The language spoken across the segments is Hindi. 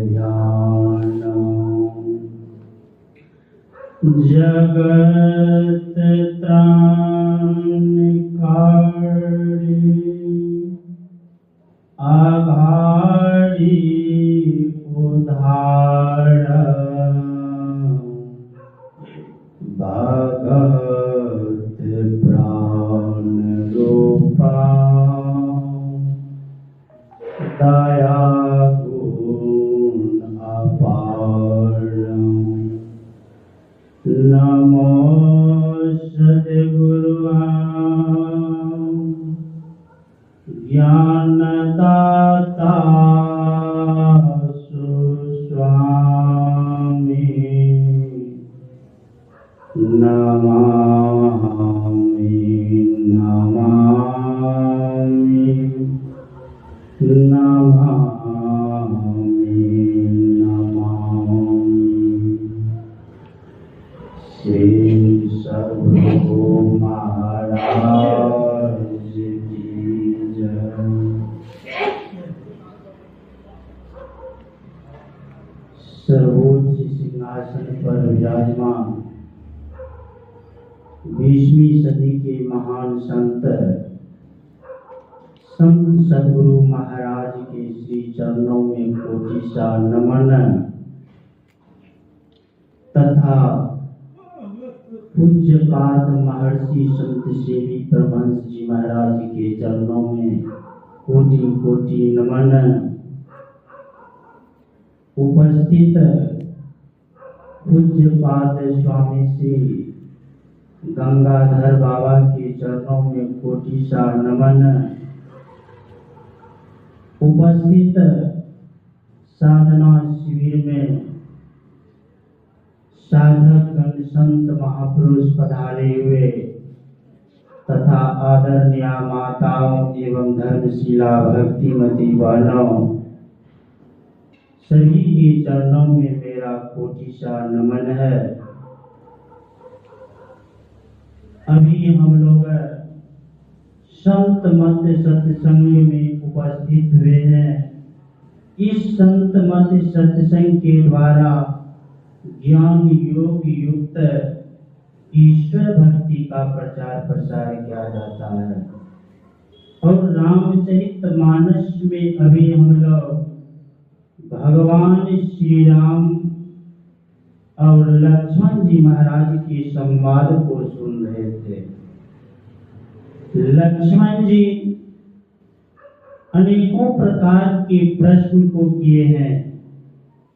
ध्यान जगत त्राणकारी आघाड़ी उधार भगत प्राण रूपा दया गुण अपार। नमो सद्गुरुवां ज्ञानदाता सुस्वामी नमामि नमामि नमामि नमामि। श्री सद्गुरु महाराज की जय। सर्वोच्च सिंहासन पर विराजमान 20वीं सदी के महान संत सद्गुरु महाराज के श्री चरणों में कोटि सा नमन तथा पूज्यपाद महर्षि संत सेवी परमहंस जी महाराज के चरणों में कोटि कोटि नमन। उपस्थित पूज्यपाद स्वामी श्री गंगाधर बाबा के चरणों में कोटि सा नमन। उपस्थित साधना शिविर में साधक गण संत महापुरुष पधारे हुए तथा आदरणीय माताओं एवं धर्मशिला भक्तिमती बहनों सभी के चरणों में मेरा कोटि सा नमन है। अभी हम लोग संत मत सत्संग में उपस्थित हुए हैं। इस संत मत सत्संग के द्वारा ज्ञान योग युक्त ईश्वर भक्ति का प्रचार प्रसार किया जाता है। और रामचरितमानस में अभी हम लोग भगवान श्री राम और लक्ष्मण जी महाराज के संवाद को सुन रहे थे। लक्ष्मण जी अनेकों प्रकार के प्रश्न को किए हैं।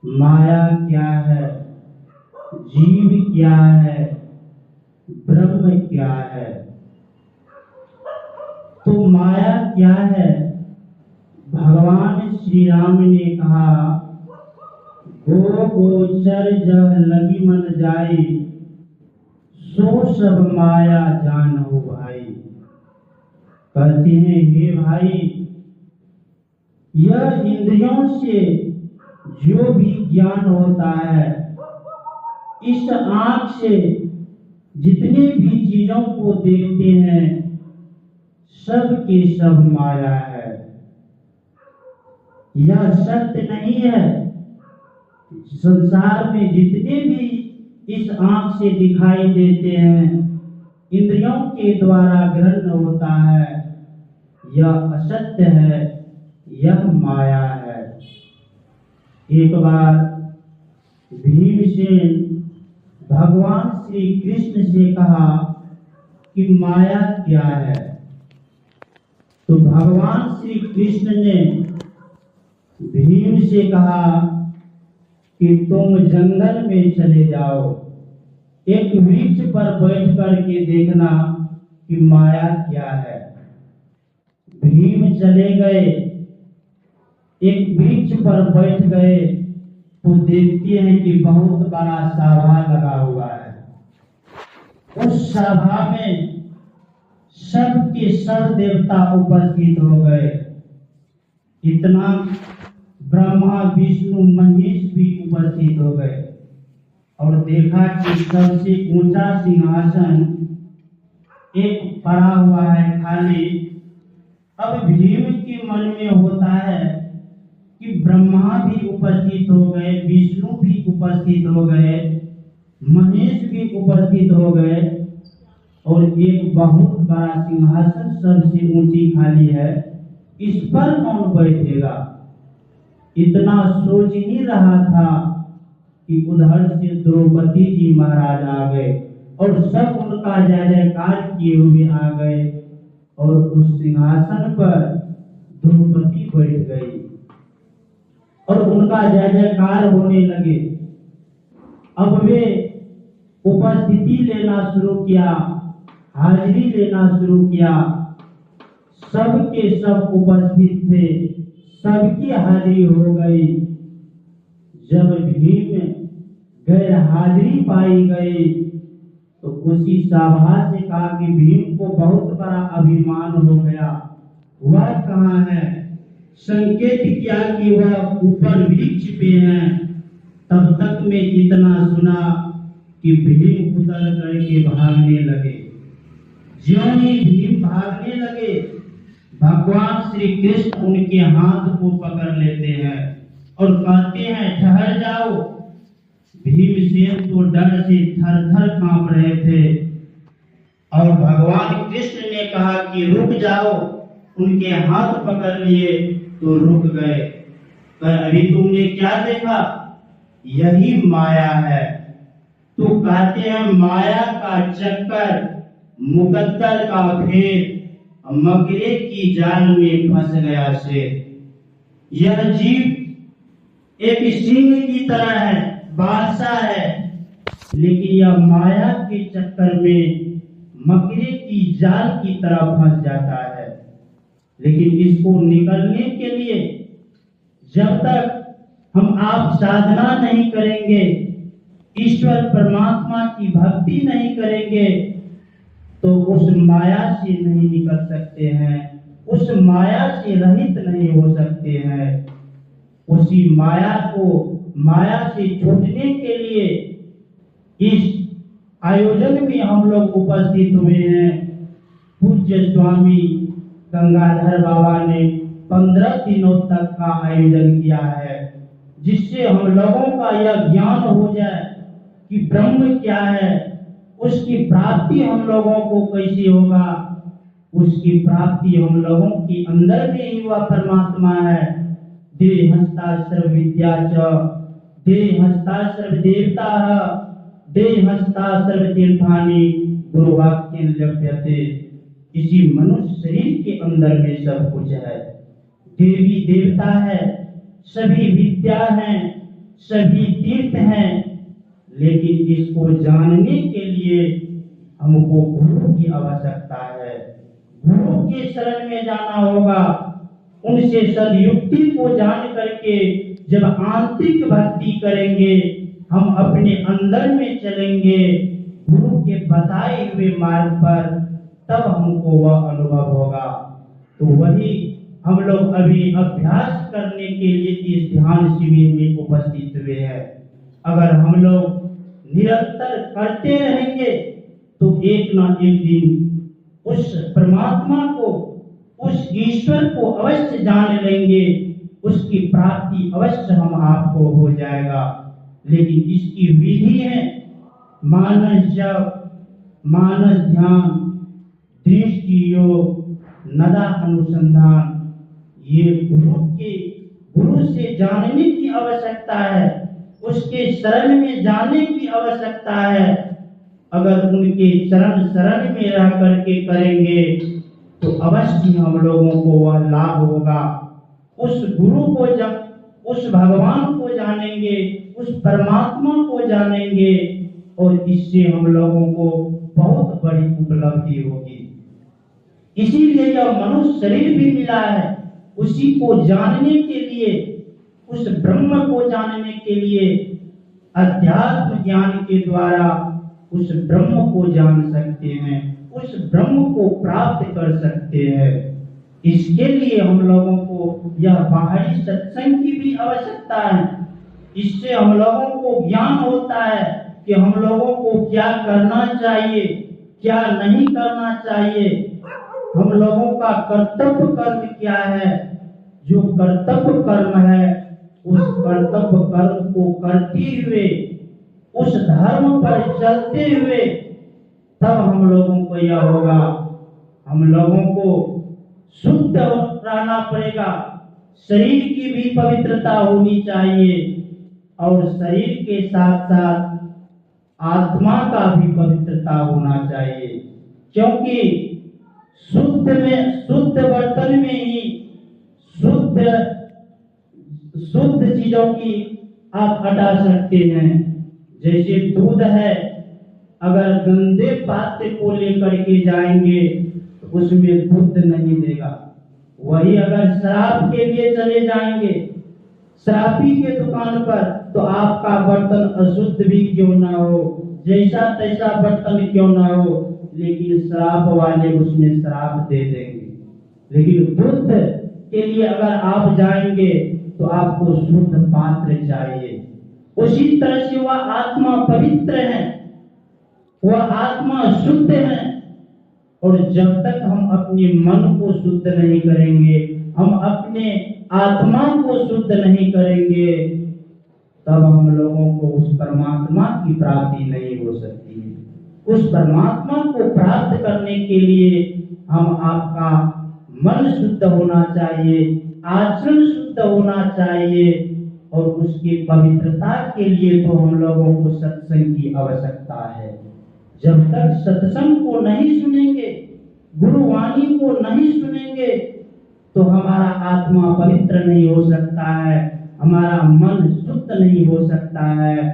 माया क्या है, जीव क्या है, ब्रह्म क्या है। तो माया क्या है? भगवान श्री राम ने कहा गो गोचर जब लगी मन जाई सो सब माया जान हो भाई। कहते हैं हे भाई, यह इंद्रियों से जो भी ज्ञान होता है, इस आंख से जितने भी चीजों को देखते हैं, सब के सब माया है। यह सत्य नहीं है। संसार में जितने भी इस आंख से दिखाई देते हैं, इंद्रियों के द्वारा ग्रहण होता है, यह असत्य है, यह माया है। एक बार भीमसेन भगवान श्री कृष्ण से कहा कि माया क्या है। तो भगवान श्री कृष्ण ने भीम से कहा कि तुम जंगल में चले जाओ, एक वृक्ष पर बैठ करके देखना कि माया क्या है। भीम चले गए, एक वृक्ष पर बैठ गए तो देखते हैं कि बहुत बड़ा सभा लगा हुआ है। उस सभा में सब के सब देवता उपस्थित हो गए। इतना ब्रह्मा विष्णु महेश भी उपस्थित हो गए और देखा कि सबसे ऊंचा सिंहासन एक पड़ा हुआ है खाली। अब भीम के मन में होता है कि ब्रह्मा भी उपस्थित हो गए, विष्णु भी उपस्थित हो गए, महेश भी उपस्थित हो गए, और एक बहुत बड़ा सिंहासन सबसे ऊंची खाली है, इस पर कौन बैठेगा? इतना सोच ही रहा था कि उधर से द्रौपदी जी महाराज आ गए और सब उनका जय जयकार किए हुए आ गए, और उस सिंहासन पर द्रौपदी बैठ गई और उनका जय जयकार होने लगे। अब वे उपस्थिति लेना शुरू किया, हाजिरी लेना शुरू किया। सब के सब उपस्थित थे, सबकी हाजिरी हो गई। जब भीम गैर हाजिरी पाई गई तो उसी सभा से कहा कि भीम को बहुत बड़ा अभिमान हो गया, वह कहाँ है? संकेत किया कि वह ऊपर वृक्ष पे है। तब तक में इतना सुना कि भीम उतर करके भागने लगे। ज्यों ही भीम भागने लगे, भगवान श्री कृष्ण उनके हाथ को पकड़ लेते हैं और कहते हैं ठहर जाओ। भीमसेन तो डर से थर-थर कांप रहे थे और भगवान कृष्ण ने कहा कि रुक जाओ। उनके हाथ पकड़ लिए तो रुक गए। पर अभी तुमने क्या देखा? यही माया है। तो कहते हैं माया का चक्कर, मुकद्दर का भेद, मकरे की जाल में फंस गया से। यह जीव एक सिंह की तरह है, बादशाह है, लेकिन यह माया के चक्कर में मकरे की जाल की तरह फंस जाता है। लेकिन इसको निकलने के लिए जब तक हम आप साधना नहीं करेंगे, ईश्वर परमात्मा की भक्ति नहीं करेंगे, तो उस माया से नहीं निकल सकते हैं, उस माया से रहित नहीं हो सकते हैं। उसी माया से छूटने के लिए इस आयोजन में हम लोग उपस्थित हुए हैं। पूज्य स्वामी गंगाधर बाबा ने 15 दिनों तक का आयोजन किया है, जिससे हम लोगों का यह ज्ञान हो जाए कि ब्रह्म क्या है, उसकी प्राप्ति हम लोगों को कैसे होगा। उसकी प्राप्ति हम लोगों के अंदर में ही वह परमात्मा है। देहस्ता सर्व विद्या च देहस्ता सर्व देवता देहस्ता सर्व तीर्थानि गुरुवाक्येन लभ्यते। इसी मनुष्य शरीर के अंदर में सब कुछ है। देवी देवता है, सभी विद्या हैं, सभी तीर्थ हैं, लेकिन इसको जानने के लिए हमको गुरु की आवश्यकता है। गुरु के शरण में जाना होगा। उनसे सदयुक्ति को जान करके जब आंतरिक भक्ति करेंगे, हम अपने अंदर में चलेंगे गुरु के बताए हुए मार्ग पर, तब हमको वह अनुभव होगा। तो वही हम लोग अभी अभ्यास करने के लिए इस ध्यान शिविर में उपस्थित हुए हैं। अगर हम लोग निरंतर करते रहेंगे तो एक ना एक दिन उस परमात्मा को, उस ईश्वर को अवश्य जान लेंगे, उसकी प्राप्ति अवश्य हम आपको हो जाएगा। लेकिन इसकी विधि है मानस जप, मानस ध्यान, दृष्टि योग, नदा अनुसंधान। ये गुरु से जानने की आवश्यकता है, उसके शरण में जाने की आवश्यकता है। अगर उनके शरण में रह करके करेंगे तो अवश्य हम लोगों को वह लाभ होगा। उस गुरु को उस भगवान को जानेंगे, उस परमात्मा को जानेंगे, और इससे हम लोगों को बहुत बड़ी उपलब्धि होगी। इसीलिए यह मनुष्य शरीर भी मिला है, उसी को जानने के लिए, उस ब्रह्म को जानने के लिए अध्यात्म ज्ञान के द्वारा उस ब्रह्म को जान सकते हैं, उस ब्रह्म को प्राप्त कर सकते हैं। इसके लिए हम लोगों को यह बाहरी सत्संग की भी आवश्यकता है। इससे हम लोगों को ज्ञान होता है कि हम लोगों को क्या करना चाहिए, क्या नहीं करना चाहिए, हम लोगों का कर्तव्य कर्म क्या है। जो कर्तव्य कर्म है उस कर्तव्य कर्म को करते हुए, उस धर्म पर चलते हुए, तब हम लोगों को यह होगा, हम लोगों को शुद्ध रहना पड़ेगा। शरीर की भी पवित्रता होनी चाहिए और शरीर के साथ साथ आत्मा का भी पवित्रता होना चाहिए, क्योंकि शुद्ध बर्तन में ही शुद्ध चीजों की आप हटा सकते हैं। जैसे दूध है, अगर गंदे पात्र को लेकर के जाएंगे तो उसमें दूध नहीं देगा। वही अगर शराब के लिए चले जाएंगे शराबी के दुकान पर, तो आपका बर्तन अशुद्ध भी क्यों ना हो, जैसा तैसा बर्तन क्यों ना हो, लेकिन शराब वाले उसमें शराब दे देंगे। लेकिन दूध के लिए अगर आप जाएंगे तो आपको शुद्ध पात्र चाहिए। उसी तरह से वह आत्मा पवित्र है, वह आत्मा शुद्ध है, और जब तक हम अपने मन को शुद्ध नहीं करेंगे, हम अपने आत्मा को शुद्ध नहीं करेंगे, तब हम लोगों को उस परमात्मा की प्राप्ति नहीं हो सकती है। उस परमात्मा को प्राप्त करने के लिए हम आपका मन शुद्ध होना चाहिए, आचरण शुद्ध होना चाहिए, और उसकी पवित्रता के लिए तो हम लोगों को सत्संग की आवश्यकता है। जब तक सत्संग को नहीं सुनेंगे, गुरुवाणी को नहीं सुनेंगे, तो हमारा आत्मा पवित्र नहीं हो सकता है, हमारा मन शुद्ध नहीं हो सकता है।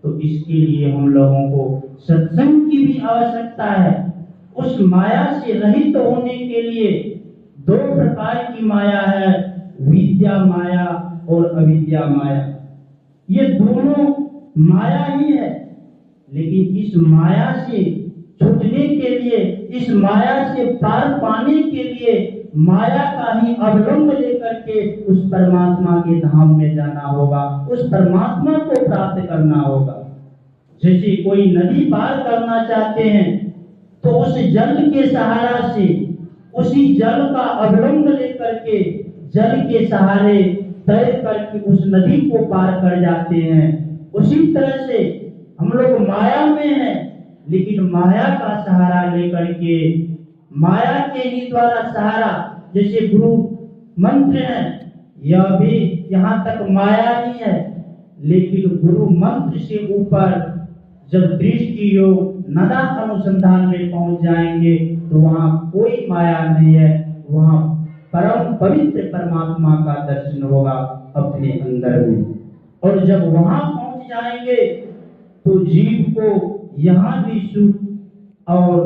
तो इसके लिए हम लोगों को सत्संग की भी आवश्यकता है। उस माया से रहित होने के लिए दो प्रकार की माया है, विद्या माया और अविद्या माया। ये दोनों माया ही है, लेकिन इस माया से छूटने के लिए, इस माया से पार पाने के लिए माया का ही अवलंब लेकर के उस परमात्मा के धाम में जाना होगा, उस परमात्मा को प्राप्त करना होगा। जैसे कोई नदी पार करना चाहते हैं तो उस जल के सहारा से, उसी जल का अवलंब लेकर के, जल के सहारे तैर करके उस नदी को पार कर जाते हैं। उसी तरह से हम लोग माया में हैं, लेकिन माया का सहारा लेकर के, माया के ही द्वारा सहारा, जैसे गुरु मंत्र है, यह भी यहाँ तक माया ही है, लेकिन गुरु मंत्र से ऊपर जब दृष्टि योग नदा अनुसंधान में पहुंच जाएंगे तो वहां कोई माया नहीं है, वहां परम पवित्र परमात्मा का दर्शन होगा अपने अंदर में। और जब वहां पहुंच जाएंगे तो जीव को यहाँ भी सुख और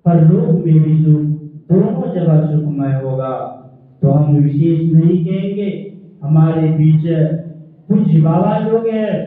परलोक में भी सुख, दोनों जगह सुखमय होगा। तो हम विशेष नहीं कहेंगे, हमारे बीच कुछ बाबा लोग हैं